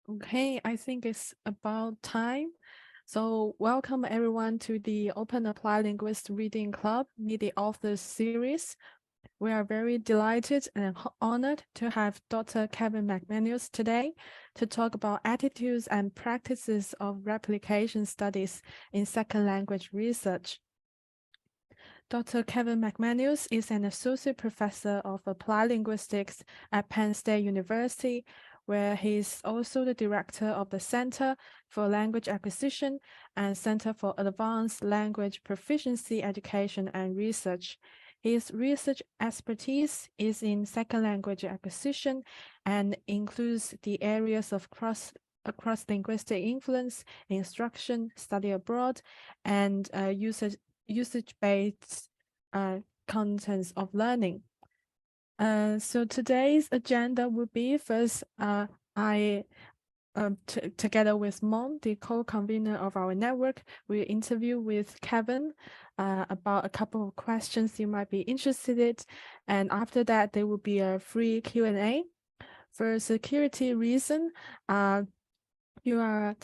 Okay, I think it's about time. So welcome everyone to the Open Applied Linguist Reading Club Meet the Authors series. We are very delighted and honored to have Dr. Kevin McManus today to talk about attitudes and practices of replication studies in second language research. Dr. Kevin McManus is an associate professor of applied linguistics at Penn State University, where he is also the director of the Center for Language Acquisition and Center for Advanced Language Proficiency Education and Research. His research expertise is in second language acquisition and includes the areas of cross-linguistic influence, instruction, study abroad, and usage-based contents of learning. So today's agenda will be first, together with Mon, the co-convener of our network, will interview with Kevin about a couple of questions you might be interested in. And after that, there will be a free Q&A. For security reason, you are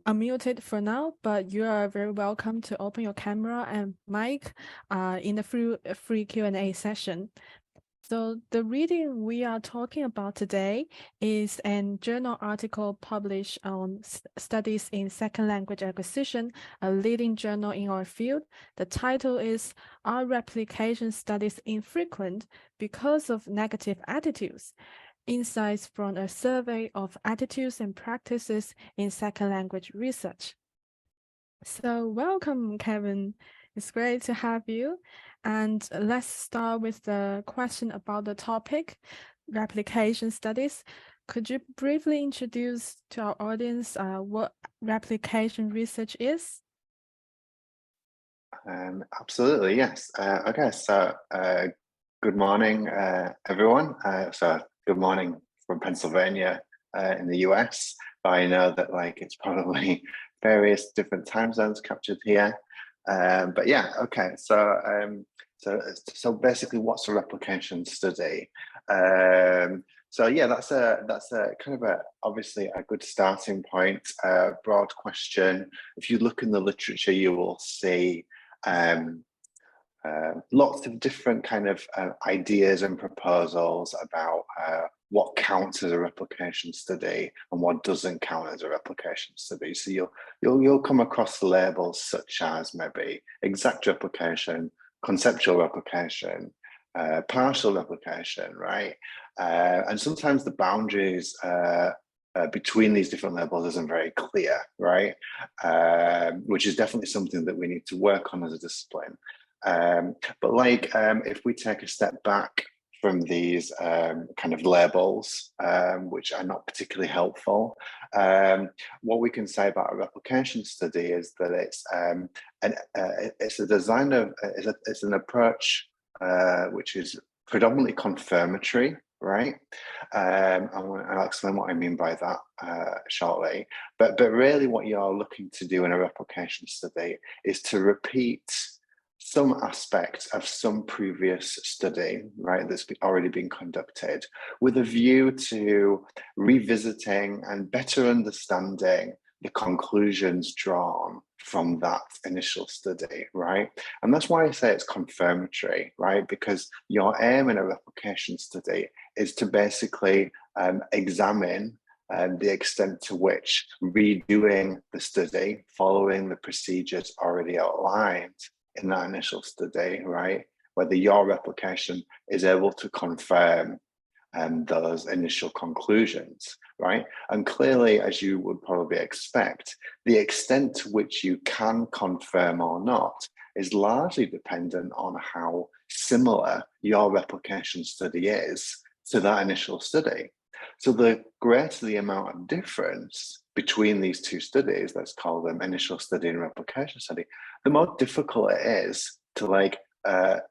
unmuted for now, but you are very welcome to open your camera and mic in the free Q&A session. So the reading we are talking about today is a journal article published on studies in second language acquisition, a leading journal in our field. The title is "Are Replication Studies Infrequent Because of Negative Attitudes? Insights from a Survey of Attitudes and Practices in Second Language Research." So welcome, Kevin. It's great to have you. And let's start with the question about the topic, replication studies. Could you briefly introduce to our audience what replication research is? Absolutely, yes. Okay, so good morning, everyone. So good morning from Pennsylvania in the US. I know that it's probably various different time zones captured here. But yeah, okay. So basically, what's a replication study? So yeah, that's a kind of obviously a good starting point. Broad question. If you look in the literature, you will see lots of different kind of ideas and proposals about what counts as a replication study and what doesn't count as a replication study. So you'll come across labels such as maybe exact replication, conceptual replication, partial replication, right? And sometimes the boundaries between these different labels isn't very clear, right? Which is definitely something that we need to work on as a discipline. But if we take a step back from these kind of labels, which are not particularly helpful, what we can say about a replication study is that it's a design of it's an approach which is predominantly confirmatory, right? I'll explain what I mean by that shortly. But really, what you're looking to do in a replication study is to repeat some aspect of some previous study, right, that's already been conducted, with a view to revisiting and better understanding the conclusions drawn from that initial study, right? And that's why I say it's confirmatory, right? Because your aim in a replication study is to basically examine the extent to which redoing the study, following the procedures already outlined in that initial study, right, whether your replication is able to confirm those initial conclusions, right? And clearly, as you would probably expect, the extent to which you can confirm or not is largely dependent on how similar your replication study is to that initial study. So the greater the amount of difference between these two studies, let's call them initial study and replication study, the more difficult it is to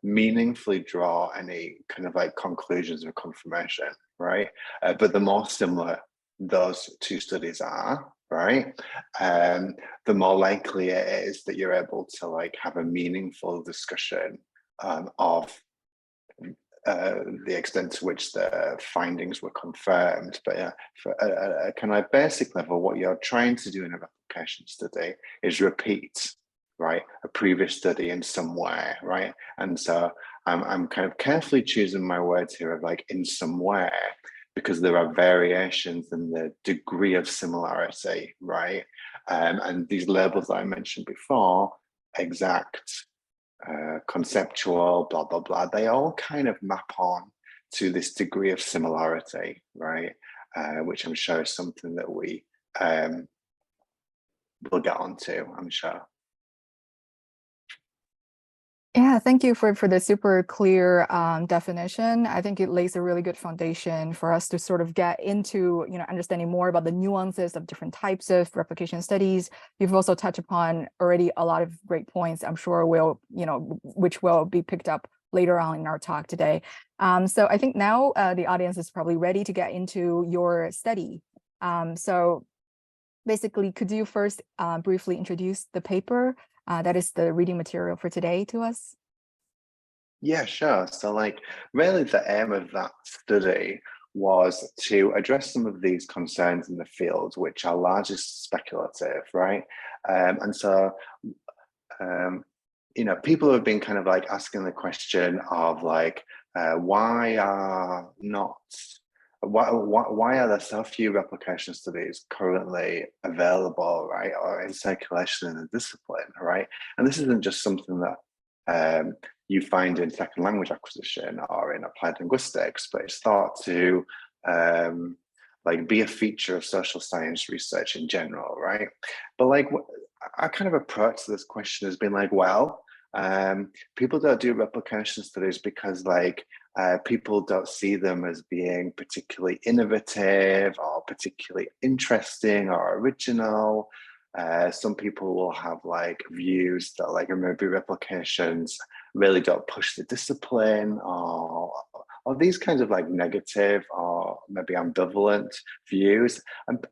meaningfully draw any kind of conclusions or confirmation, right? But the more similar those two studies are, right, the more likely it is that you're able to have a meaningful discussion of the extent to which the findings were confirmed. But yeah, for a kind of basic level, what you're trying to do in a replication study is repeat, right, a previous study in some way, right? And so I'm kind of carefully choosing my words here of like in some way, because there are variations in the degree of similarity, right? And these labels that I mentioned before, exact, conceptual, blah, blah, blah, they all kind of map on to this degree of similarity, right? Which I'm sure is something that we will get onto, I'm sure. Yeah, thank you for the super clear definition. I think it lays a really good foundation for us to sort of get into, understanding more about the nuances of different types of replication studies. You've also touched upon already a lot of great points, I'm sure which will be picked up later on in our talk today. So I think now the audience is probably ready to get into your study. So basically, could you first briefly introduce the paper that is the reading material for today to us? Yeah, sure. So like really the aim of that study was to address some of these concerns in the field, which are largely speculative, right? And so, people have been kind of like asking the question of like, why are there so few replication studies currently available, right, or in circulation in the discipline, right? And this isn't just something that you find in second language acquisition or in applied linguistics, but it's thought to like be a feature of social science research in general, right? But like our kind of approach to this question has been like, well, people don't do replication studies because like people don't see them as being particularly innovative or particularly interesting or original. Some people will have like views that like maybe replications really don't push the discipline or these kinds of like negative or maybe ambivalent views. And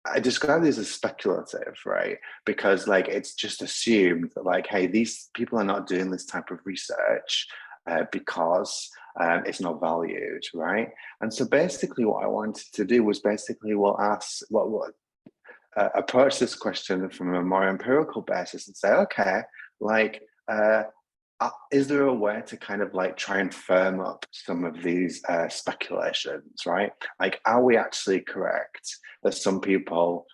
I describe these as speculative, right? Because like it's just assumed that like, hey, these people are not doing this type of research because it's not valued, right? And so basically what I wanted to do was basically approach this question from a more empirical basis and say, okay, like, is there a way to kind of like try and firm up some of these speculations, right? Like, are we actually correct that some people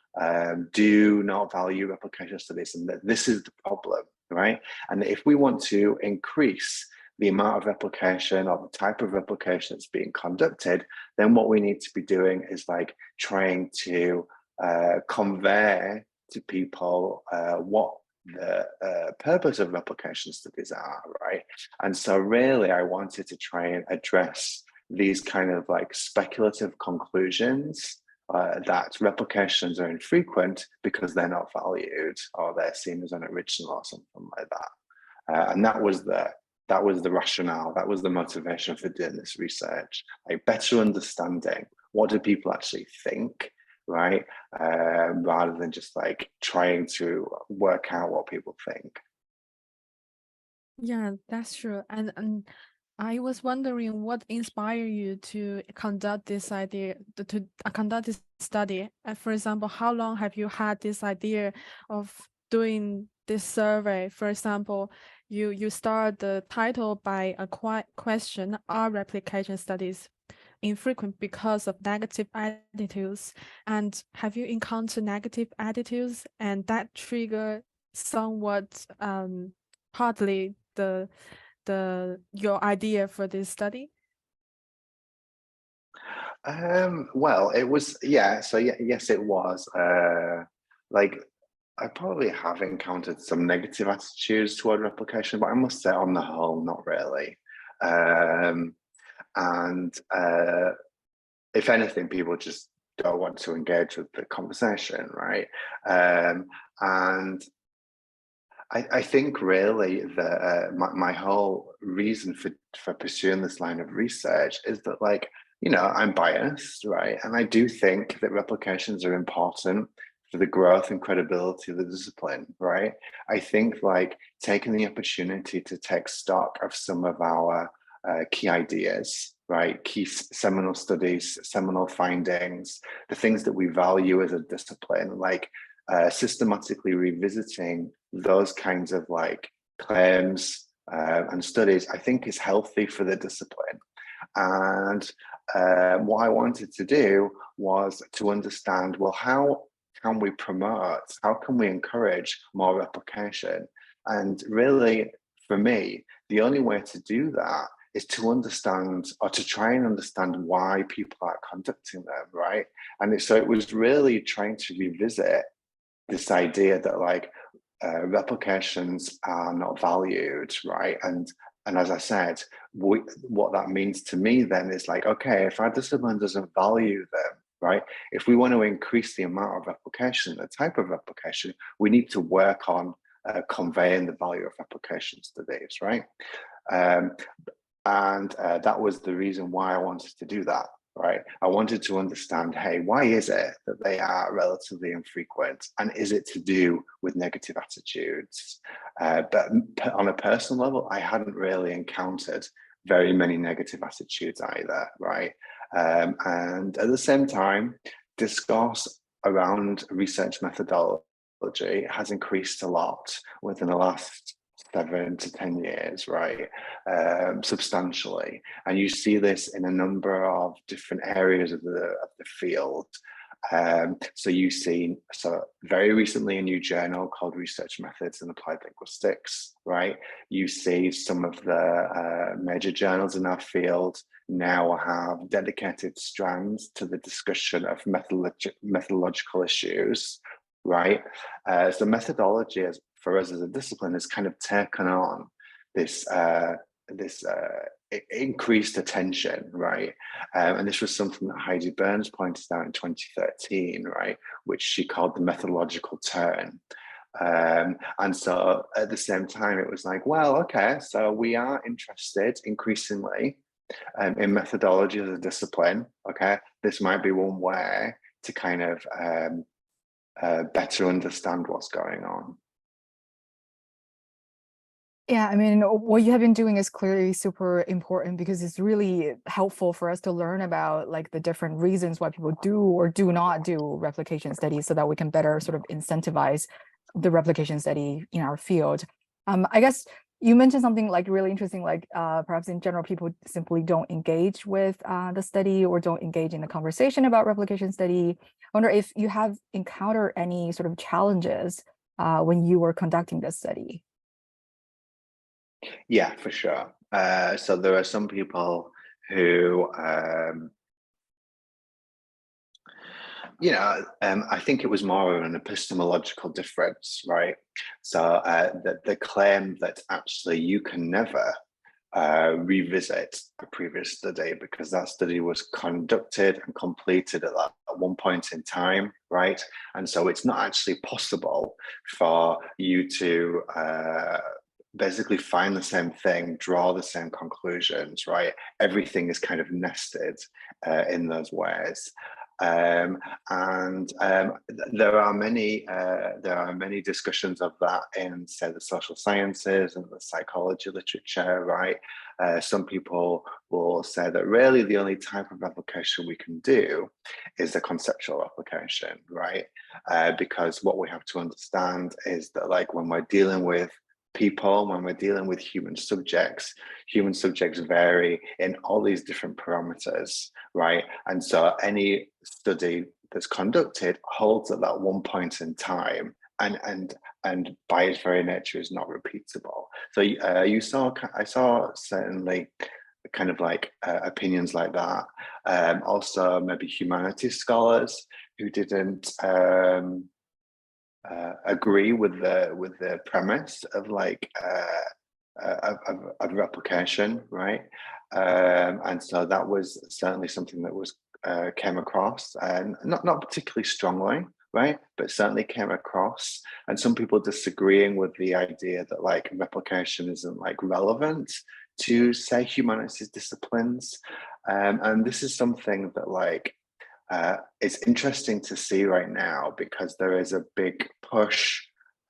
do not value replication studies and that this is the problem, right? And if we want to increase the amount of replication or the type of replication that's being conducted, then what we need to be doing is like trying to convey to people what the purpose of replication studies are, right? And so really I wanted to try and address these kind of like speculative conclusions that replications are infrequent because they're not valued or they're seen as unoriginal or something like that. And that was the rationale, that was the motivation for doing this research, like better understanding what do people actually think, right? Rather than just like trying to work out what people think. Yeah, that's true. And I was wondering what inspired you to conduct this conduct this study. For example, how long have you had this idea of doing this survey? For example, you start the title by a question: Are replication studies infrequent because of negative attitudes? And have you encountered negative attitudes and that trigger somewhat partly your idea for this study? Well, it was, yeah, so yeah, yes, it was. Like I probably have encountered some negative attitudes toward replication, but I must say on the whole, not really. And if anything, people just don't want to engage with the conversation, right? And I think really that my whole reason for pursuing this line of research is that, like, I'm biased, right? And I do think that replications are important for the growth and credibility of the discipline, right? I think like taking the opportunity to take stock of some of our key ideas, right? Key seminal studies, seminal findings, the things that we value as a discipline, like systematically revisiting those kinds of like claims and studies, I think is healthy for the discipline. And what I wanted to do was to understand, well, how can we promote, how can we encourage more replication? And really, for me, the only way to do that is to understand, or to try and understand, why people are conducting them, right? And so it was really trying to revisit this idea that like replications are not valued, right? And as I said, what that means to me then is like, okay, if our discipline doesn't value them, right? If we want to increase the amount of replication, the type of replication, we need to work on conveying the value of replication studies, right? And that was the reason why I wanted to do that, right? I wanted to understand, hey, why is it that they are relatively infrequent? And is it to do with negative attitudes? But on a personal level, I hadn't really encountered very many negative attitudes either, right? And at the same time, discourse around research methodology has increased a lot within the last 7 to 10 years, right? Substantially. And you see this in a number of different areas of the field. So you've seen, so very recently, a new journal called Research Methods in Applied Linguistics, right? You see some of the major journals in our field now have dedicated strands to the discussion of methodological issues, right? So methodology, as for us as a discipline, has kind of taken on this increased attention, right? And this was something that Heidi Burns pointed out in 2013, right? Which she called the methodological turn. And so at the same time, it was like, well, okay, so we are interested increasingly in methodology as a discipline. Okay, this might be one way to kind of better understand what's going on. Yeah, I mean, what you have been doing is clearly super important because it's really helpful for us to learn about like the different reasons why people do or do not do replication studies so that we can better sort of incentivize the replication study in our field. I guess you mentioned something like really interesting, like perhaps in general, people simply don't engage with the study or don't engage in the conversation about replication study. I wonder if you have encountered any sort of challenges when you were conducting this study. Yeah, for sure. So there are some people who, I think it was more of an epistemological difference, right? So the claim that actually you can never revisit a previous study because that study was conducted and completed at one point in time, right? And so it's not actually possible for you to basically find the same thing, draw the same conclusions, right? Everything is kind of nested in those ways. There are many discussions of that in, say, the social sciences and the psychology literature, right? Some people will say that really the only type of application we can do is the conceptual application, right? Because what we have to understand is that, like, when we're dealing with people, when we're dealing with human subjects vary in all these different parameters, right? And so any study that's conducted holds at that one point in time, and by its very nature is not repeatable. So I saw certainly kind of like opinions like that. Also, maybe humanities scholars who didn't agree with the premise of like of replication, right? And so that was certainly something that was came across, and not particularly strongly, right? But certainly came across, and some people disagreeing with the idea that like replication isn't like relevant to, say, humanities disciplines. And this is something that like it's interesting to see right now because there is a big push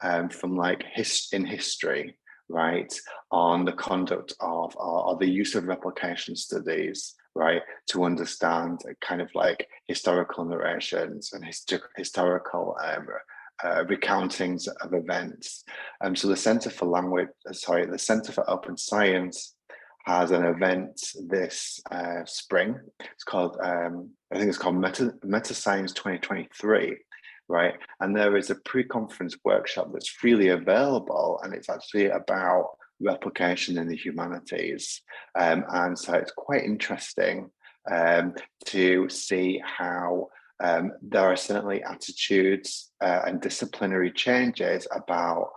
from like in history, right, on the conduct of or the use of replication studies, right, to understand kind of like historical narrations and historical recountings of events. So the Centre for the Centre for Open Science has an event this spring. It's called, I think it's called Meta Science 2023, right? And there is a pre-conference workshop that's freely available, and it's actually about replication in the humanities. And so it's quite interesting to see how there are certainly attitudes and disciplinary changes about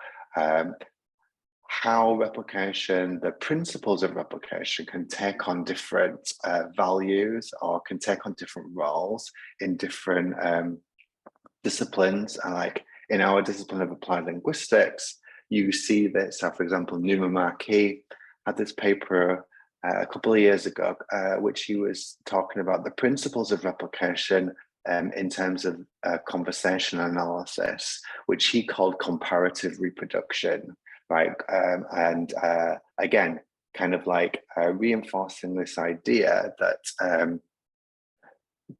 how replication, the principles of replication, can take on different values or can take on different roles in different disciplines. And like in our discipline of applied linguistics, you see that, so for example, Numa Marquis had this paper a couple of years ago, which he was talking about the principles of replication in terms of conversation analysis, which he called comparative reproduction, right? And again, kind of like reinforcing this idea that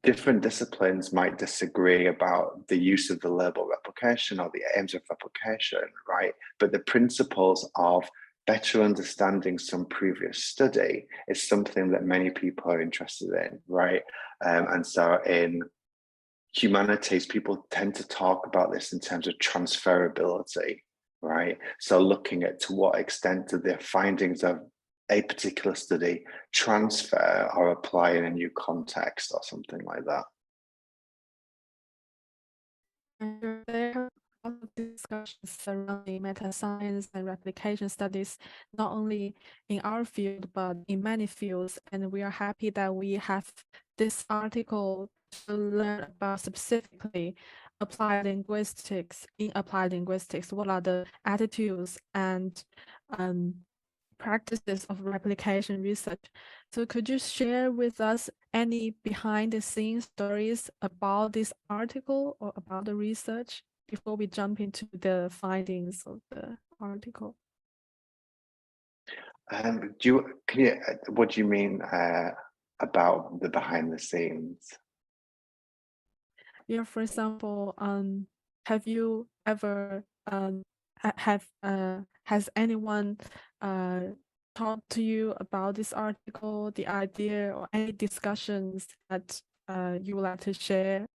different disciplines might disagree about the use of the label replication or the aims of replication, right? But the principles of better understanding some previous study is something that many people are interested in, right? And so in humanities, people tend to talk about this in terms of transferability, right? So looking at to what extent do the findings of a particular study transfer or apply in a new context or something like that. And there are a lot of discussions surrounding meta-science and replication studies, not only in our field, but in many fields. And we are happy that we have this article to learn about specifically applied linguistics. In applied linguistics, what are the attitudes and practices of replication research. So could you share with us any behind the scenes stories about this article or about the research before we jump into the findings of the article? What do you mean about the behind the scenes? Yeah, for example, have you ever has anyone talked to you about this article, the idea, or any discussions that you would like to share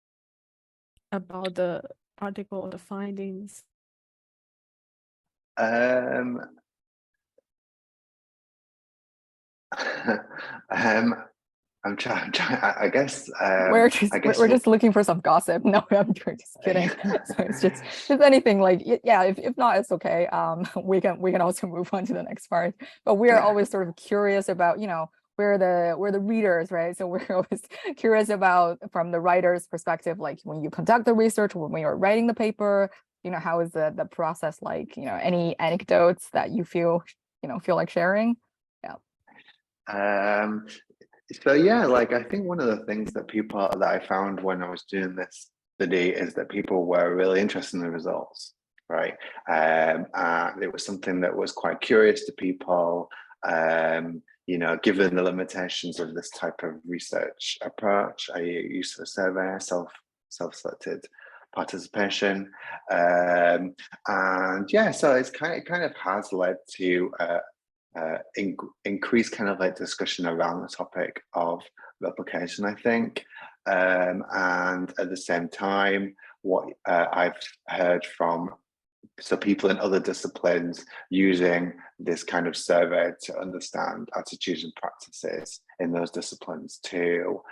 about the article or the findings? I'm trying. I guess we're just looking for some gossip. No, I'm just kidding. So it's just anything like, yeah. If not, it's okay. We can also move on to the next part. But we are always sort of curious about, you know, we're the readers, right? So we're always curious about, from the writer's perspective, like when you conduct the research, when you're writing the paper, you know, how is the process like? You know, any anecdotes that you feel like sharing? Yeah. So yeah, like I think one of the things that I found when I was doing this study is that people were really interested in the results, right? And it was something that was quite curious to people, you know, given the limitations of this type of research approach, use of a survey, self-selected participation, and yeah, so it kind of has led to increase kind of like discussion around the topic of replication, I think. And at the same time, what I've heard from people in other disciplines using this kind of survey to understand attitudes and practices in those disciplines too.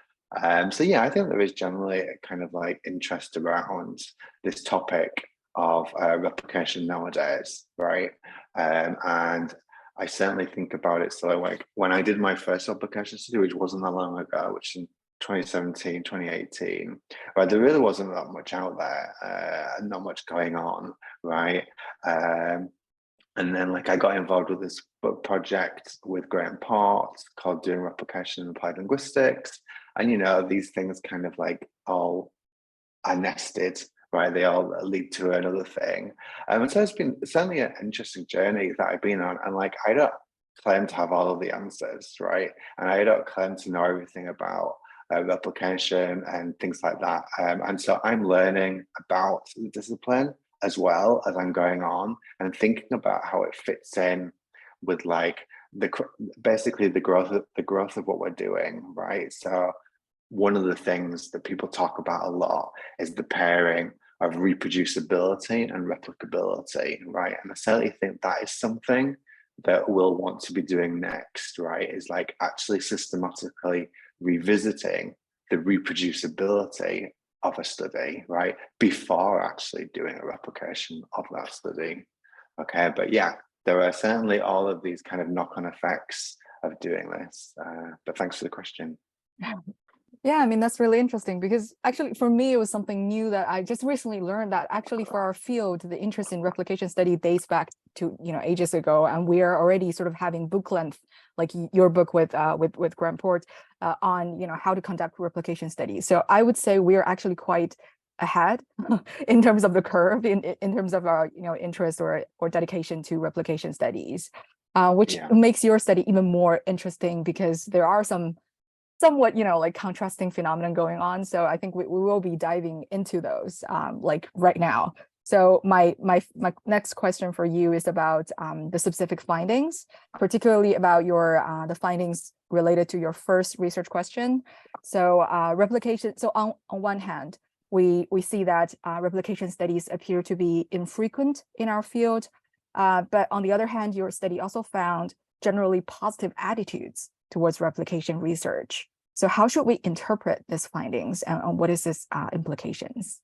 So yeah, I think there is generally a kind of like interest around this topic of replication nowadays, right? And I certainly think about it. So like when I did my first replication study, which wasn't that long ago, which in 2017, 2018, right, there really wasn't that much out there, not much going on, right? And then like I got involved with this book project with Graham Potts called Doing Replication in Applied Linguistics. And, you know, these things kind of like all are nested right? They all lead to another thing. And so it's been certainly an interesting journey that I've been on. And like, I don't claim to have all of the answers, right? And I don't claim to know everything about replication and things like that. And so I'm learning about the discipline as well as I'm going on and thinking about how it fits in with like basically the growth of what we're doing, right? So one of the things that people talk about a lot is the pairing of reproducibility and replicability, right? And I certainly think that is something that we'll want to be doing next, right? Is like actually systematically revisiting the reproducibility of a study, right? Before actually doing a replication of that study. Okay, but yeah, there are certainly all of these kind of knock-on effects of doing this. But thanks for the question. Yeah, I mean, that's really interesting because actually for me, it was something new that I just recently learned that actually for our field, the interest in replication study dates back to, ages ago. And we are already sort of having book length, like your book with Graham Port on, how to conduct replication studies. So I would say we are actually quite ahead in terms of the curve in terms of our, interest or dedication to replication studies, which makes your study even more interesting because there are somewhat, like contrasting phenomenon going on. So I think we will be diving into those like right now. So my next question for you is about the specific findings, particularly about your the findings related to your first research question. So replication. So on one hand, we see that replication studies appear to be infrequent in our field, but on the other hand, your study also found generally positive attitudes towards replication research. So how should we interpret these findings and what is its implications?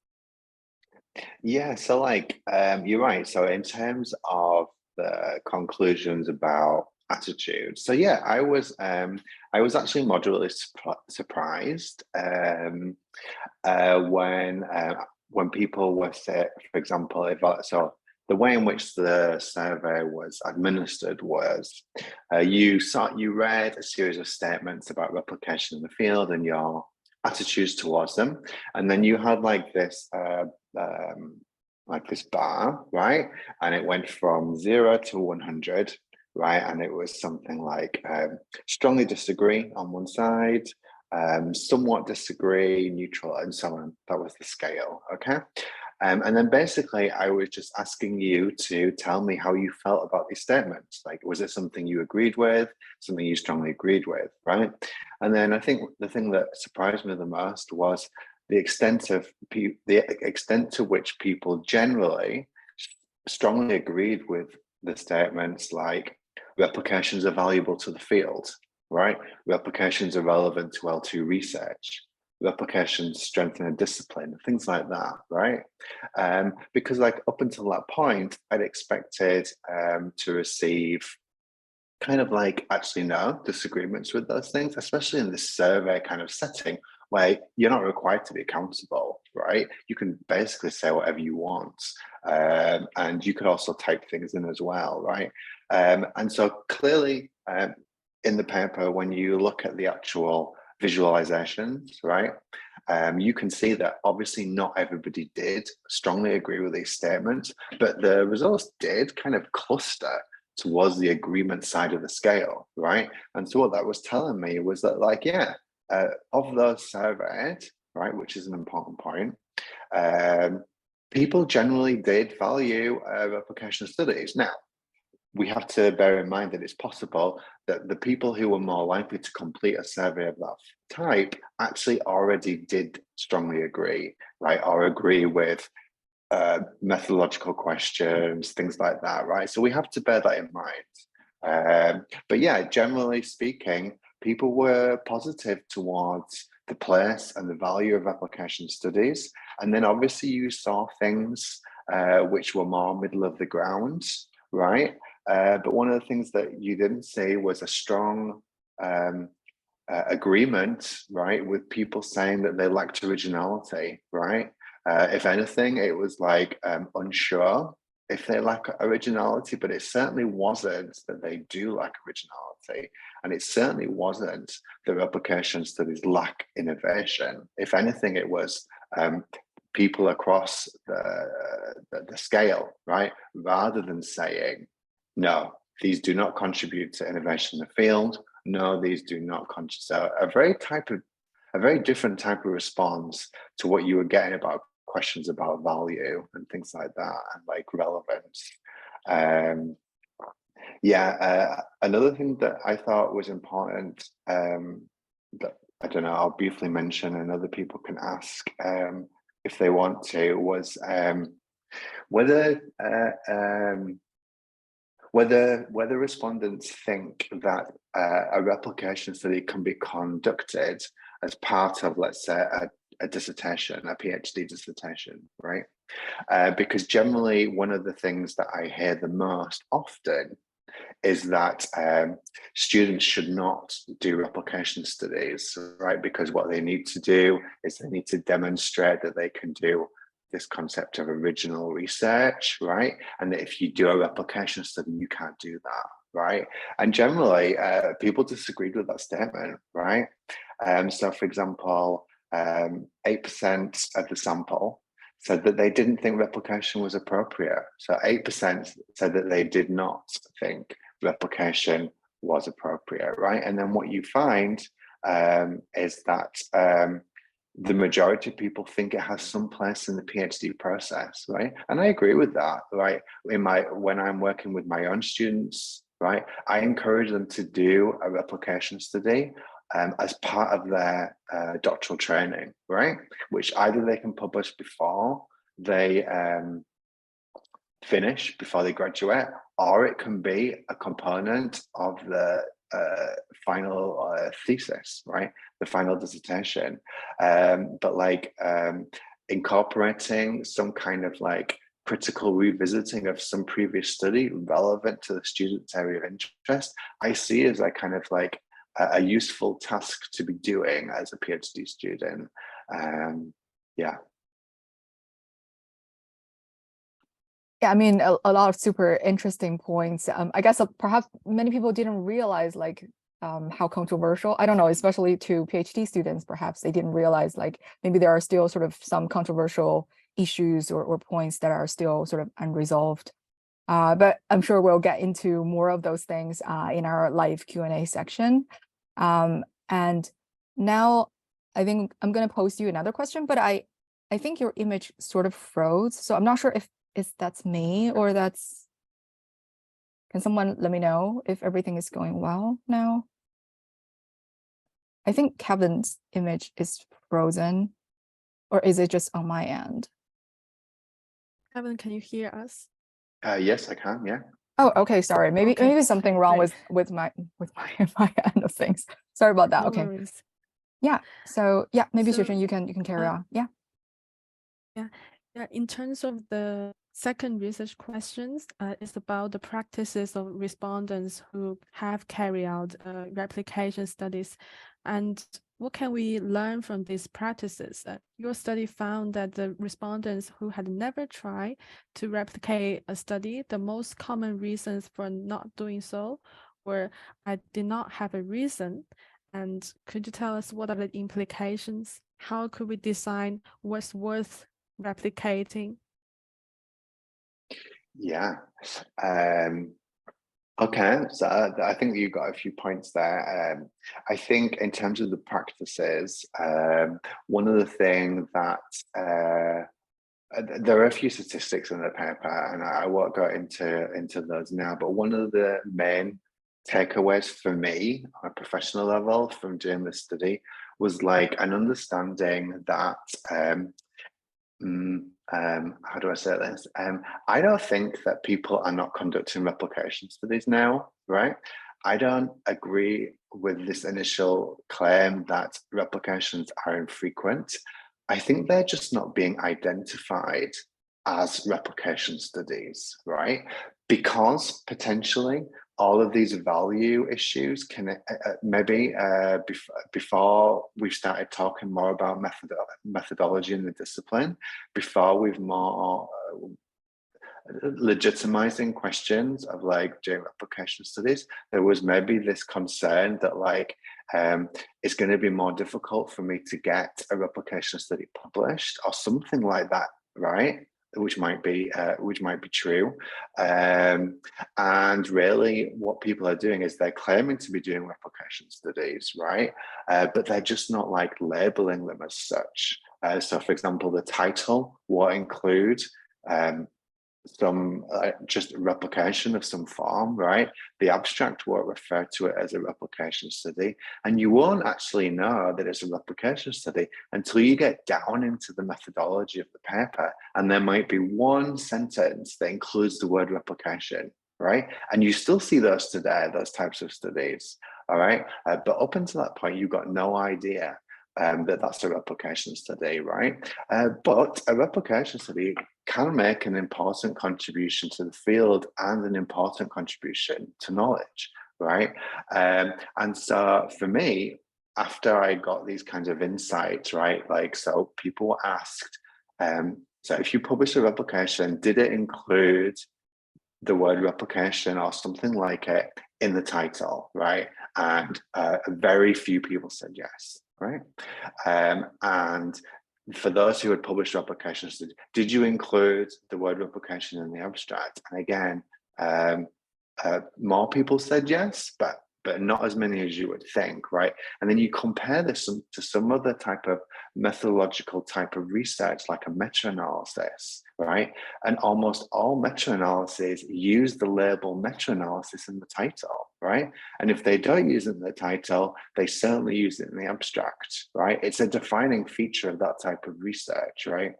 Yeah, so like you're right. So in terms of the conclusions about attitude, so yeah, I was actually moderately surprised when people were say, for example, so the way in which the survey was administered was you read a series of statements about replication in the field and your attitudes towards them, and then you had like this bar, right? And it went from 0 to 100, right? And it was something like strongly disagree on one side, somewhat disagree, neutral, and so on. That was the scale, okay? And then basically, I was just asking you to tell me how you felt about these statements. Like, was it something you agreed with, something you strongly agreed with, right? And then I think the thing that surprised me the most was the extent to which people generally strongly agreed with the statements like replications are valuable to the field, right? Replications are relevant to L2 research. Replications strengthen a discipline, things like that, right? Because like up until that point, I'd expected to receive kind of like actually no disagreements with those things, especially in this survey kind of setting where you're not required to be accountable, right? You can basically say whatever you want. And you could also type things in as well, right? And so clearly in the paper, when you look at the actual visualizations, right? You can see that obviously not everybody did strongly agree with these statements, but the results did kind of cluster towards the agreement side of the scale, right? And so what that was telling me was that like, yeah, of those surveyed, right, which is an important point, people generally did value replication studies. Now, we have to bear in mind that it's possible that the people who were more likely to complete a survey of that type actually already did strongly agree, right? Or agree with methodological questions, things like that, right? So we have to bear that in mind. But yeah, generally speaking, people were positive towards the place and the value of replication studies. And then obviously you saw things which were more middle of the ground, right? But one of the things that you didn't see was a strong agreement, right, with people saying that they lacked originality, right? If anything, it was like unsure if they lack originality, but it certainly wasn't that they do lack originality. And it certainly wasn't that replication studies lack innovation. If anything, it was people across the scale, right? Rather than saying, no, these do not contribute to innovation in the field. No, these do not contribute. So a very different type of response to what you were getting about questions about value and things like that, and like relevance. Another thing that I thought was important, that I don't know, I'll briefly mention and other people can ask if they want to, was whether respondents think that a replication study can be conducted as part of, let's say, a dissertation, a PhD dissertation, right? Because generally one of the things that I hear the most often is that students should not do replication studies, right? Because what they need to do is they need to demonstrate that they can do this concept of original research, right? And that if you do a replication study, you can't do that, right? And generally, people disagreed with that statement, right? So for example, 8% of the sample said that they didn't think replication was appropriate. So 8% said that they did not think replication was appropriate, right? And then what you find is that the majority of people think it has some place in the PhD process, right? And I agree with that, right? When I'm working with my own students, right, I encourage them to do a replication study as part of their doctoral training, right? Which either they can publish before they finish, before they graduate, or it can be a component of the final thesis, right? The final dissertation. But like incorporating some kind of like critical revisiting of some previous study relevant to the student's area of interest, I see as a kind of like a useful task to be doing as a PhD student. Yeah, I mean, a lot of super interesting points. I guess perhaps many people didn't realize like how controversial, I don't know, especially to PhD students, perhaps they didn't realize like maybe there are still sort of some controversial issues or points that are still sort of unresolved. But I'm sure we'll get into more of those things in our live Q&A section. And now I think I'm going to pose you another question, but I think your image sort of froze. So I'm not sure if that's me or that's, can someone let me know if everything is going well now? I think Kevin's image is frozen, or is it just on my end? Kevin, can you hear us? Yes, I can, yeah. Oh, okay, sorry. Maybe something wrong with my my end of things. Sorry about that. No okay. worries. Yeah. So yeah, maybe So, Xueqin, you can carry on. Yeah. Yeah, in terms of the second research questions, it's about the practices of respondents who have carried out replication studies, and what can we learn from these practices? Your study found that the respondents who had never tried to replicate a study, the most common reasons for not doing so were, I did not have a reason. And could you tell us what are the implications? How could we decide what's worth replicating? Yeah. Okay, so I think you got a few points there. I think in terms of the practices, one of the things that there are a few statistics in the paper, and I won't go into those now, but one of the main takeaways for me on a professional level from doing this study was like an understanding that how do I say this? I don't think that people are not conducting replication studies now, right? I don't agree with this initial claim that replications are infrequent. I think they're just not being identified as replication studies, right? Because potentially all of these value issues can maybe before we've started talking more about methodology in the discipline, before we've more legitimizing questions of like doing replication studies, there was maybe this concern that like it's going to be more difficult for me to get a replication study published or something like that, right? Which might be true, and really what people are doing is they're claiming to be doing replication studies, right? But they're just not like labeling them as such. So for example, the title will include some just replication of some form, right? The abstract won't refer to it as a replication study, and you won't actually know that it's a replication study until you get down into the methodology of the paper, and there might be one sentence that includes the word replication, right? And you still see those today, those types of studies, all right? But up until that point, you've got no idea that that's a replication study, right? But a replication study can make an important contribution to the field and an important contribution to knowledge, right? And so for me, after I got these kinds of insights, right? Like, so people were asked, so if you publish a replication, did it include the word replication or something like it in the title, right? And very few people said yes, right? And for those who had published replications, did you include the word replication in the abstract? And again, more people said yes, but not as many as you would think, right? And then you compare this to some other type of methodological type of research, like a meta-analysis, right? And almost all meta-analyses use the label meta-analysis in the title, right? And if they don't use it in the title, they certainly use it in the abstract, right? It's a defining feature of that type of research, right?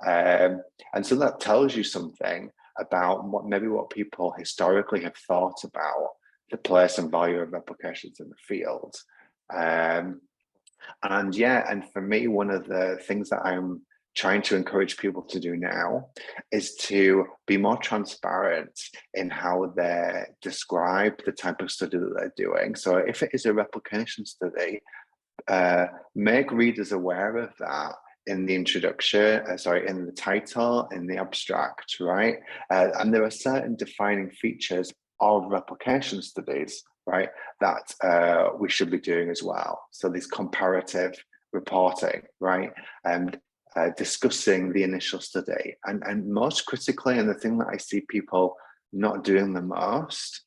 And so that tells you something about what people historically have thought about the place and value of replications in the field. And for me, one of the things that I'm trying to encourage people to do now is to be more transparent in how they describe the type of study that they're doing. So if it is a replication study, make readers aware of that in the introduction, in the title, in the abstract, right? And there are certain defining features of replication studies, right, that we should be doing as well. So this comparative reporting, right, and discussing the initial study. And most critically, and the thing that I see people not doing the most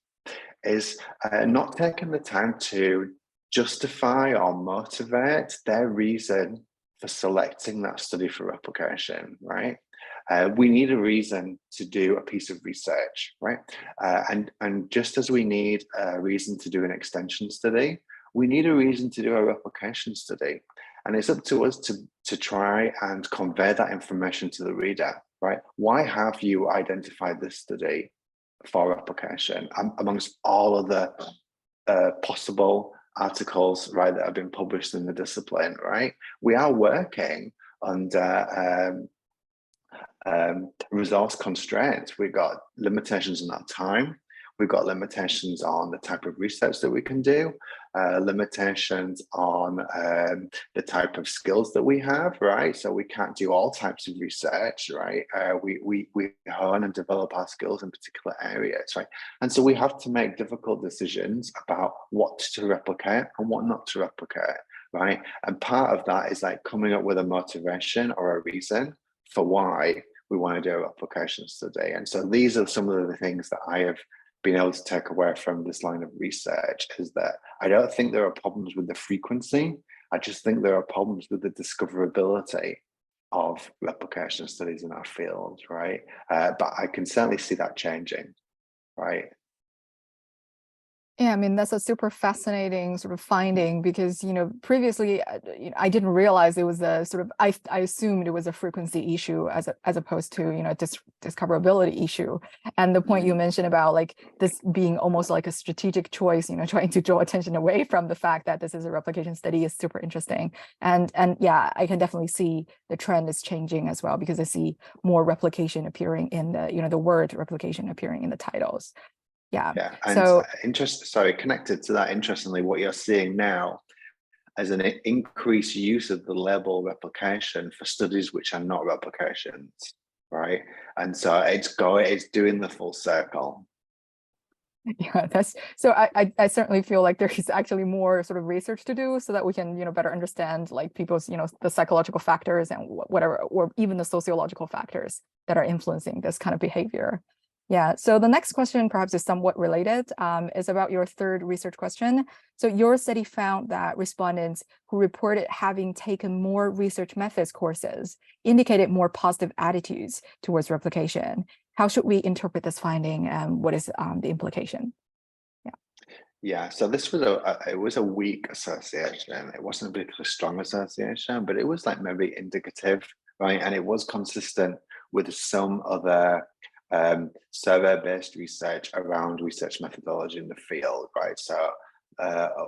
is not taking the time to justify or motivate their reason for selecting that study for replication, right? We need a reason to do a piece of research, right? And just as we need a reason to do an extension study, we need a reason to do a replication study. And it's up to us to try and convey that information to the reader, right? Why have you identified this study for replication amongst all of the possible articles, right, that have been published in the discipline, right? We are working under resource constraints. We've got limitations on our time. We've got limitations on the type of research that we can do, limitations on the type of skills that we have, right? So we can't do all types of research, right? We hone and develop our skills in particular areas, right? And so we have to make difficult decisions about what to replicate and what not to replicate, right? And part of that is like coming up with a motivation or a reason for why we want to do a replication study. And so these are some of the things that I have been able to take away from this line of research, is that I don't think there are problems with the frequency. I just think there are problems with the discoverability of replication studies in our field, right? But I can certainly see that changing, right? Yeah, I mean, that's a super fascinating sort of finding, because, previously, I didn't realize it was a sort of, I assumed it was a frequency issue as opposed to, discoverability issue. And the point you mentioned about like this being almost like a strategic choice, trying to draw attention away from the fact that this is a replication study is super interesting. And yeah, I can definitely see the trend is changing as well, because I see more replication appearing in the, the word replication appearing in the titles. Yeah. And connected to that, interestingly, what you're seeing now as an increased use of the label replication for studies which are not replications, right? And so it's doing the full circle. Yeah, that's so I certainly feel like there is actually more sort of research to do so that we can, better understand like people's, the psychological factors and whatever, or even the sociological factors that are influencing this kind of behavior. Yeah, so the next question perhaps is somewhat related, is about your third research question. So your study found that respondents who reported having taken more research methods courses indicated more positive attitudes towards replication. How should we interpret this finding? What is the implication? Yeah, so this was it was a weak association. It wasn't a particularly strong association, but it was like maybe indicative, right? And it was consistent with some other survey-based research around research methodology in the field, right? So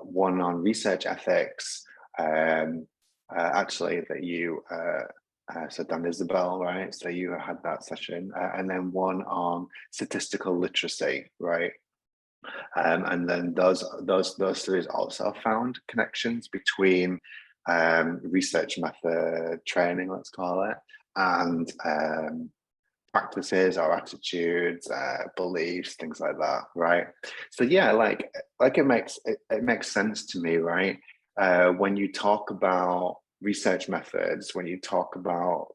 one on research ethics, actually that you so Dan Isabel, right? So you had that session, and then one on statistical literacy, right? And then those studies also found connections between research method training, let's call it, and practices or attitudes, beliefs, things like that, right? So yeah, like it makes sense to me, right? When you talk about research methods, when you talk about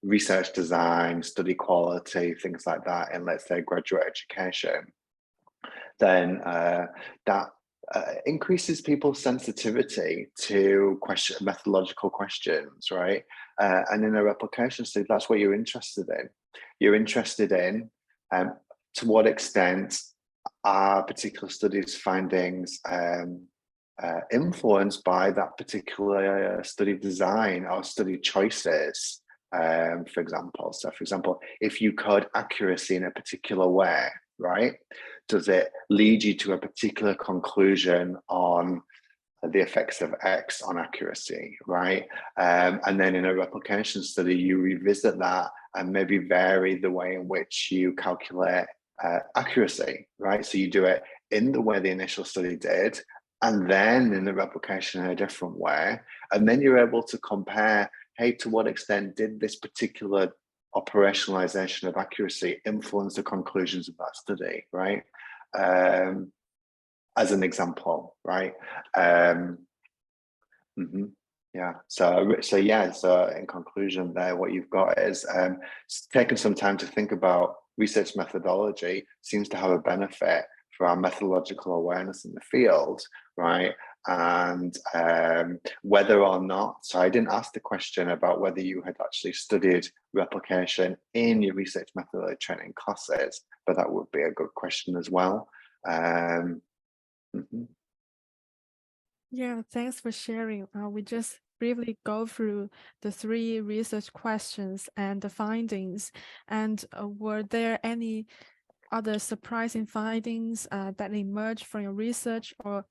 research design, study quality, things like that, in let's say graduate education, then that increases people's sensitivity to methodological questions, right? And in a replication study, that's what you're interested in. You're interested in to what extent are particular studies' findings influenced by that particular study design or study choices, for example. So for example, if you code accuracy in a particular way, right? Does it lead you to a particular conclusion on the effects of X on accuracy, right? And then in a replication study, you revisit that and maybe vary the way in which you calculate accuracy, right? So you do it in the way the initial study did, and then in the replication in a different way. And then you're able to compare, hey, to what extent did this particular operationalization of accuracy influence the conclusions of that study, right? As an example, right? Yeah. So in conclusion, there, what you've got is taking some time to think about research methodology seems to have a benefit for our methodological awareness in the field, right? And whether or not, so I didn't ask the question about whether you had actually studied replication in your research methodology training classes, but that would be a good question as well. Yeah, thanks for sharing. We just briefly go through the 3 research questions and the findings. And were there any other surprising findings that emerged from your research, or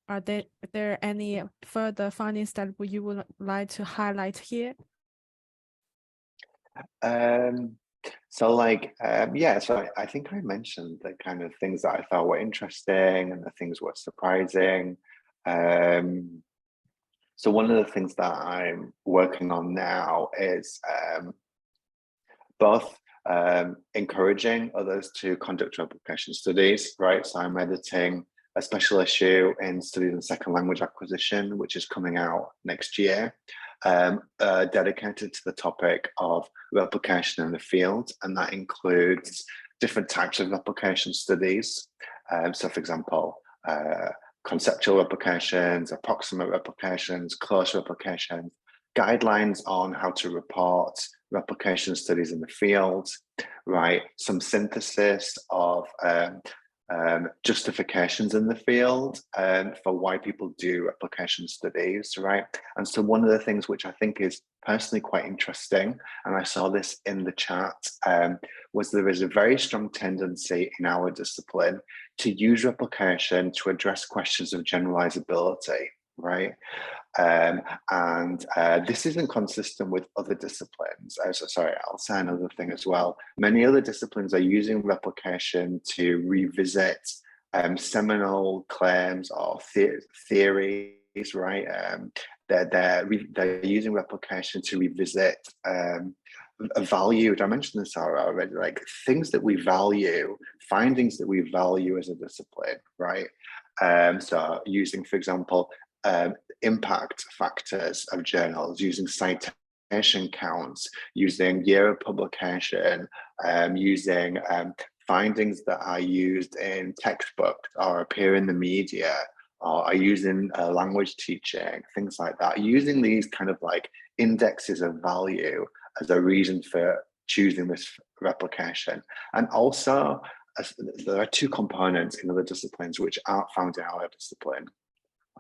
are there any further findings that you would like to highlight here? So I think I mentioned the kind of things that I thought were interesting and the things were surprising. So one of the things that I'm working on now is both encouraging others to conduct replication studies, right? So I'm editing a special issue in Studies in Second Language Acquisition, which is coming out next year, dedicated to the topic of replication in the field. And that includes different types of replication studies. So for example, conceptual replications, approximate replications, close replications, guidelines on how to report replication studies in the field, right? Some synthesis of justifications in the field for why people do replication studies, right? And so one of the things which I think is personally quite interesting, and I saw this in the chat, was there is a very strong tendency in our discipline to use replication to address questions of generalizability, right? This isn't consistent with other disciplines. I'll say another thing as well. Many other disciplines are using replication to revisit seminal claims or theories, right? They're using replication to revisit valued. I mentioned this already, like things that we value, findings that we value as a discipline, right? So using, for example, impact factors of journals, using citation counts, using year of publication, using findings that are used in textbooks or appear in the media, or are used in language teaching, things like that. Using these kind of like indexes of value as a reason for choosing this replication. And also, there are two components in other disciplines which aren't found in our discipline.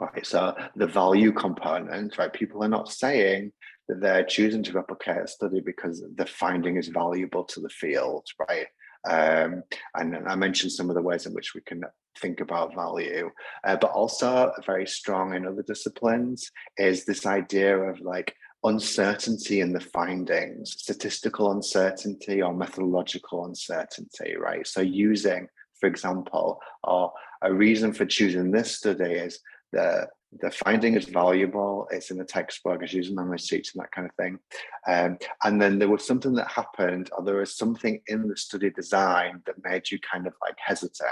Okay, so the value component, right? People are not saying that they're choosing to replicate a study because the finding is valuable to the field, right? And I mentioned some of the ways in which we can think about value, but also very strong in other disciplines is this idea of like uncertainty in the findings, statistical uncertainty or methodological uncertainty, right? So using, for example, or a reason for choosing this study is the finding is valuable, it's in the textbook, it's using language teaching, that kind of thing. And then there was something that happened, or there was something in the study design that made you kind of like hesitate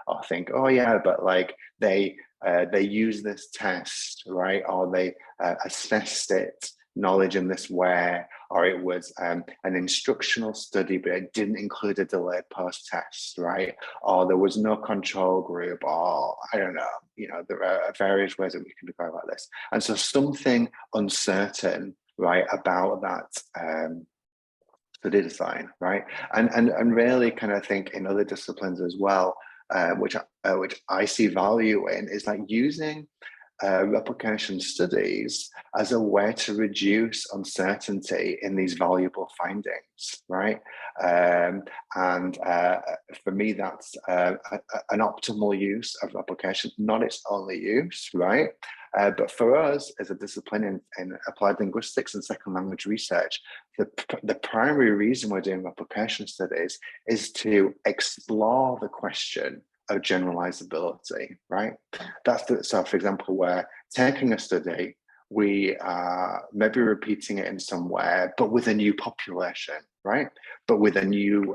or think, oh yeah, but like they use this test, right? Or they assessed it knowledge in this way, or it was an instructional study, but it didn't include a delayed post-test, right? Or there was no control group, or I don't know, you know, there are various ways that we can go about this. And so something uncertain, right, about that study design, right? And really kind of think in other disciplines as well, which I see value in, is like using replication studies as a way to reduce uncertainty in these valuable findings, right? And for me, that's an optimal use of replication, not its only use, right? But for us as a discipline in applied linguistics and second language research, the primary reason we're doing replication studies is to explore the question of generalizability, right? So for example, we're taking a study, we are maybe repeating it in some way, but with a new population, right? But with a new,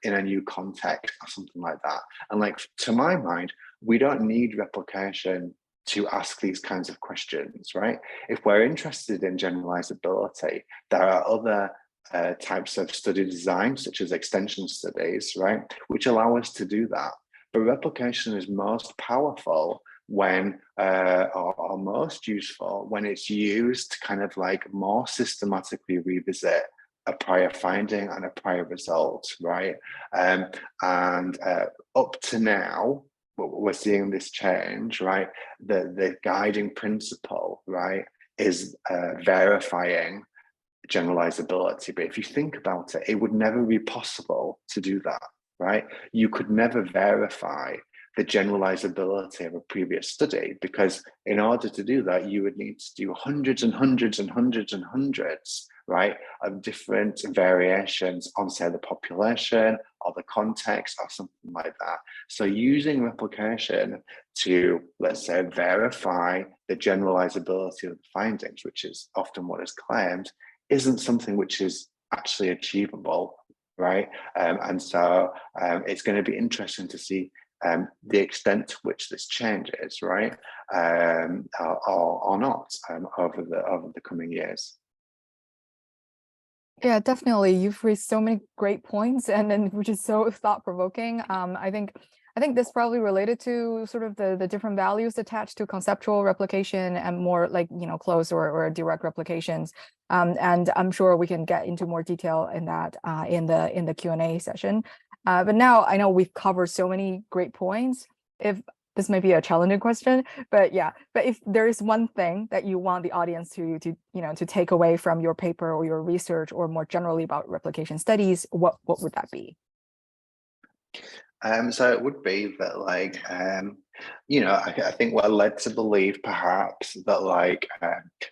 in a new context or something like that. And like, to my mind, we don't need replication to ask these kinds of questions, right? If we're interested in generalizability, there are other types of study design, such as extension studies, right? Which allow us to do that. But replication is most powerful when, or most useful when it's used to kind of like more systematically revisit a prior finding and a prior result, right? And up to now, we're seeing this change, right? The guiding principle, right, is verifying generalizability. But if you think about it, it would never be possible to do that, right? You could never verify the generalizability of a previous study, because in order to do that, you would need to do hundreds and hundreds and hundreds and hundreds, right, of different variations on, say, the population or the context or something like that. So using replication to, let's say, verify the generalizability of the findings, which is often what is claimed, isn't something which is actually achievable, right? And so it's going to be interesting to see the extent to which this changes, right, or not over the coming years. Yeah, definitely. You've raised so many great points, and then which is so thought-provoking. I think this probably related to sort of the different values attached to conceptual replication and more like, you know, close or direct replications. And I'm sure we can get into more detail in that in the Q&A session. But now I know we've covered so many great points. If this may be a challenging question, but yeah, but if there is one thing that you want the audience to you know, to take away from your paper or your research, or more generally about replication studies, what would that be? So it would be that, like, you know, I think we're led to believe perhaps that, like,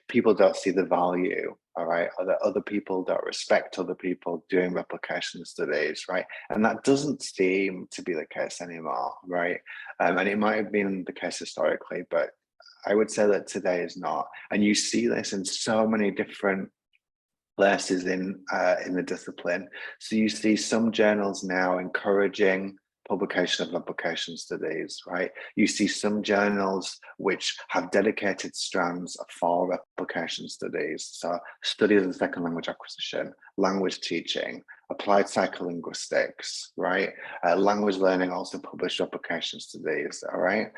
people don't see the value, all right, or that other people don't respect other people doing replication studies, right? And that doesn't seem to be the case anymore, right? And it might have been the case historically, but I would say that today is not. And you see this in so many different places in the discipline. So you see some journals now encouraging publication of replication studies, right? You see some journals which have dedicated strands for replication studies. So studies of second language acquisition, language teaching, applied psycholinguistics, right? Language learning also published replication studies, all right?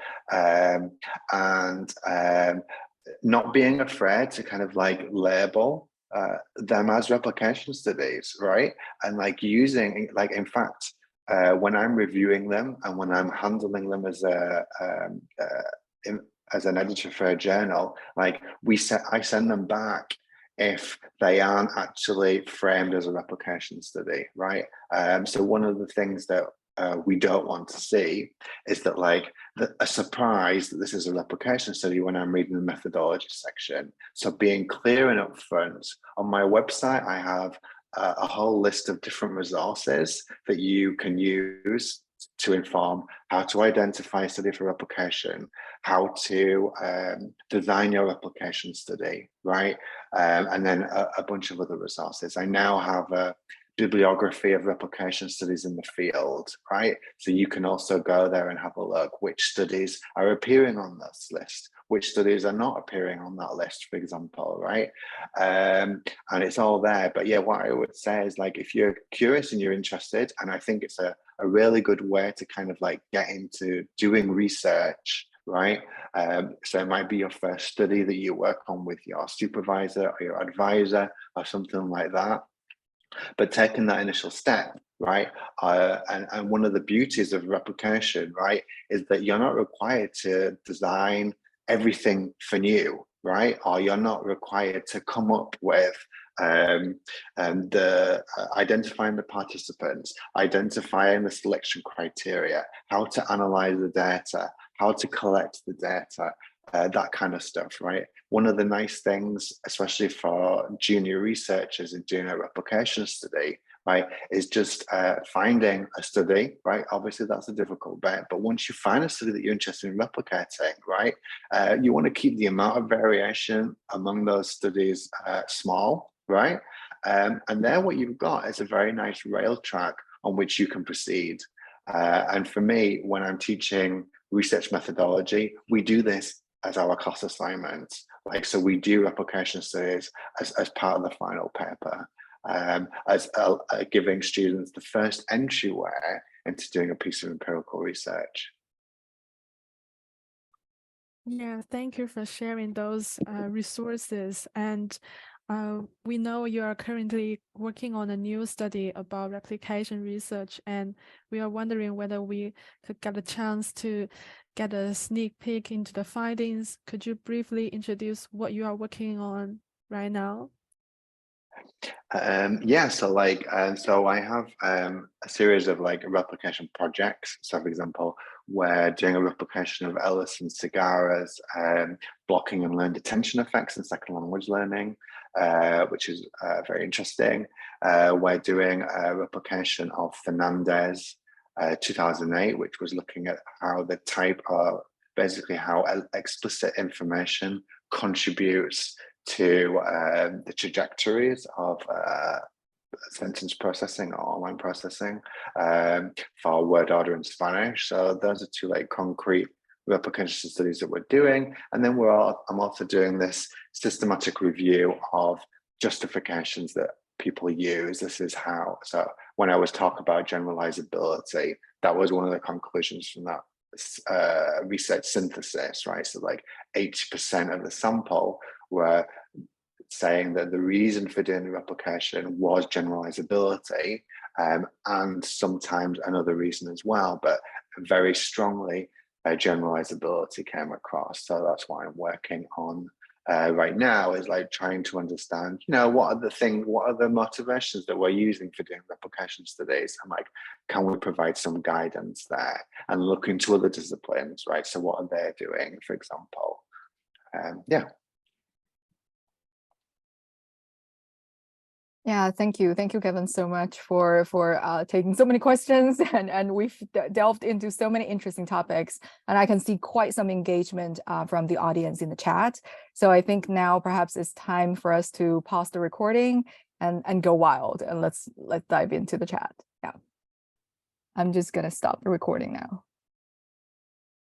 Not being afraid to kind of like label them as replication studies, right? And like using, like, in fact, when I'm reviewing them and when I'm handling them as an editor for a journal, like I send them back if they aren't actually framed as a replication study, right? So one of the things that we don't want to see is that, like, a surprise that this is a replication study when I'm reading the methodology section. So being clear and upfront. On my website, I have a whole list of different resources that you can use to inform how to identify a study for replication, how to design your replication study, right? And then a bunch of other resources. I now have a bibliography of replication studies in the field, right? So you can also go there and have a look which studies are appearing on this list, which studies are not appearing on that list, for example, right? And it's all there. But yeah, what I would say is, like, if you're curious and you're interested, and I think it's a really good way to kind of like get into doing research, right? So it might be your first study that you work on with your supervisor or your advisor or something like that. But taking that initial step, right? And one of the beauties of replication, right, is that you're not required to design everything for new, right? Or you're not required to come up with identifying the participants, identifying the selection criteria, how to analyze the data, how to collect the data, that kind of stuff, right? One of the nice things, especially for junior researchers in doing a replication study, right, is just finding a study, right? Obviously, that's a difficult bit, but once you find a study that you're interested in replicating, right, you want to keep the amount of variation among those studies small, right? And then what you've got is a very nice rail track on which you can proceed. And for me, when I'm teaching research methodology, we do this as our class assignments. Like, so we do replication studies as part of the final paper, as giving students the first entryway into doing a piece of empirical research. Yeah, thank you for sharing those resources. And we know you are currently working on a new study about replication research, and we are wondering whether we could get a chance to get a sneak peek into the findings. Could you briefly introduce what you are working on right now? Yeah, so like, so I have a series of like replication projects. So for example, we're doing a replication of Ellis and Segara's blocking and learned attention effects in second language learning, which is very interesting. We're doing a replication of Fernandez 2008, which was looking at how the type of, basically how explicit information contributes to the trajectories of sentence processing or online processing for word order in Spanish. So those are two like concrete replication studies that we're doing. And then I'm also doing this systematic review of justifications that people use. This is how, so when I was talking about generalizability, that was one of the conclusions from that research synthesis, right? So like 80% of the sample were saying that the reason for doing the replication was generalizability, and sometimes another reason as well, but very strongly generalizability came across. So that's what I'm working on right now, is like trying to understand, you know, what are the motivations that we're using for doing replication studies, and like, can we provide some guidance there and look into other disciplines, right? So what are they doing, for example? Yeah. Yeah, thank you, Kevin, so much for taking so many questions, and we've delved into so many interesting topics, and I can see quite some engagement from the audience in the chat. So I think now perhaps it's time for us to pause the recording and go wild, and let's dive into the chat. Yeah. I'm just gonna stop the recording now.